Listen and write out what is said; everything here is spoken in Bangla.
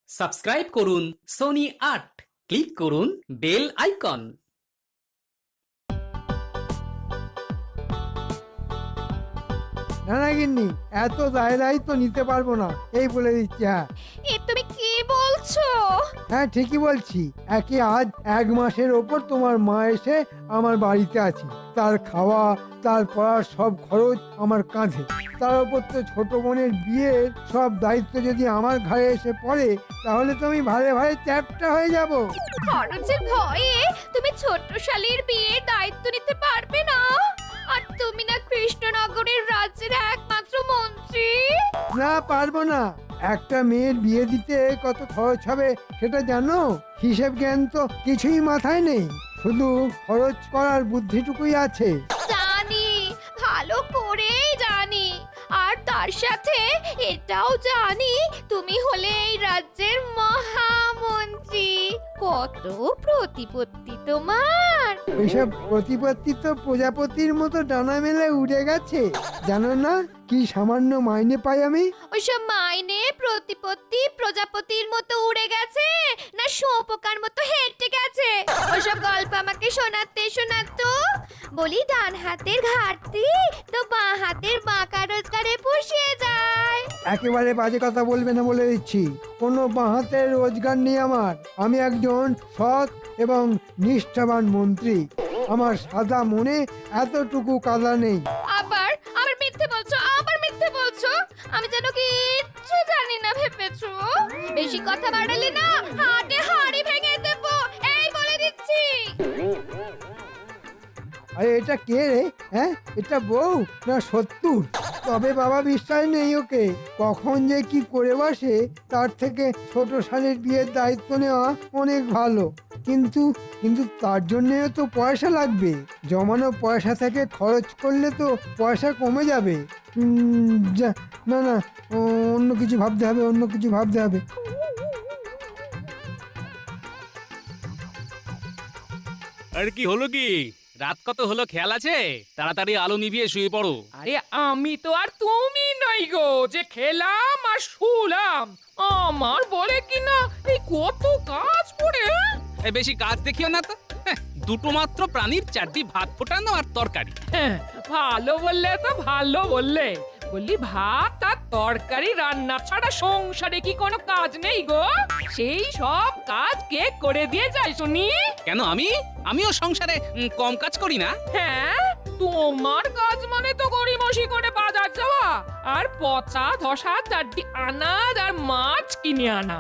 সাবস্ক্রাইব করুন সোনি ৮, ক্লিক করুন বেল আইকন। না না গিন্নি, এত দায়-দায়িত্ব নিতে পারবো না, এই বলে দিচ্ছি। হ্যাঁ এ তুমি কি বলছো? হ্যাঁ ঠিকই বলছি। একে আজ 1 মাসের ওপর তোমার মা এসে আমার বাড়িতে আছে। তার খাওয়া, তার পড়ার সব খরচ আমার কাঁধে। তার উপর তো ছোট বোনের বিয়ের সব দায়িত্ব যদি আমার ঘাড়ে এসে পড়ে, তাহলে তো আমি ভারে ভারে চ্যাপ্টা হয়ে যাব। খরচের ভয়ে তুমি ছোট্ট শালীর বিয়ের দায়িত্ব নিতে পারবে না? আর তুমি না কৃষ্ণনগরের রাজ্যের একমাত্র মন্ত্রী। না, পারবো না। একটা মেয়ের বিয়ে দিতে কত খরচ হবে সেটা জানো? হিসেব জ্ঞান তো কিছুই মাথায় নেই, শুধু খরচ করার বুদ্ধিটুকুই আছে। জানি, ভালো করেই জানি। আর তার সাথে এটাও জানি তুমি হলে এই রাজ্যের মহামন্ত্রী। কত প্রতিপত্তি তোমার। এসব প্রতিপত্তি তো প্রজাপতির মতো ডানা মেলে উড়ে গেছে। জানো না কি সামান্য মাইনে পাই আমি? ওইসব মাইনে প্রতিপত্তি প্রজাপতির মতো উড়ে গেছে না শুঁয়োপোকার মতো হেঁটে গেছে? ওইসব গল্প আমাকে শোনাতে শোনাতো। বলি ডান হাতের ঘাটতি তো বাঁ হাতের বাঁকা রোজগারে পুষিয়ে যায়। একেবারে বাজে কথা বলবে না বলে দিচ্ছি। কোনো বাঁ-হাতের রোজগার নেই আমার। আমি একজন সৎ এবং নিষ্ঠাবান মন্ত্রী। আমার সাদা মনে এতটুকু কাদা নেই। আবার আবার মিথ্যে বলছো, আবার মিথ্যে বলছো। আমি যেন কিচ্ছু জানি না ভেবেছো। বেশি কথা বাড়ালে না হাতে হাড়ি ভেঙে দেবো, এই বলে দিচ্ছি। আরে এটা কে রে? হ্যাঁ, এটা বউ না সত্তর? তবে বাবা বিশ্বাস নেই ওকে, কখন যে কি করে বসে। তার থেকে ছোট শালীর বিয়ের দায়িত্ব নেওয়া অনেক ভালো। কিন্তু কিন্তু তার জন্যও তো পয়সা লাগবে। জমানো পয়সা থেকে খরচ করলে তো পয়সা কমে যাবে। না না, অন্য কিছু ভাবতে হবে, অন্য কিছু ভাবতে হবে। আরে কি হলো কি? রাত কত হলো খেয়াল আছে? তাড়াতাড়ি আলো নিভিয়ে শুয়ে পড়ো। আরে আমি তো আর তুমি নই গো যে খেলাম আর শুলাম। আমার বলে কিনা এই কত কাজ পড়ে। এই বেশি কাজ দেখিও না তো। হ্যাঁ, দুটো মাত্র প্রাণীর 4টি ভাত ফোটানো আর তরকারি। হ্যাঁ, ভালো বললে তো ভালো বললে। বললি ভাত আর তরকারি রান্না ছাড়া সংসারে কি কোনো কাজ নেই গো? সেই সব কাজ কে করে দিয়ে যায় শুনি? কেন আমিও সংসারে কম কাজ করি না? হ্যাঁ, তোমার কাজ মানে তো গড়িমসি করে বাজার যাওয়া আর পচা ধসা 4টি আনাজ আর মাছ কিনে আনা।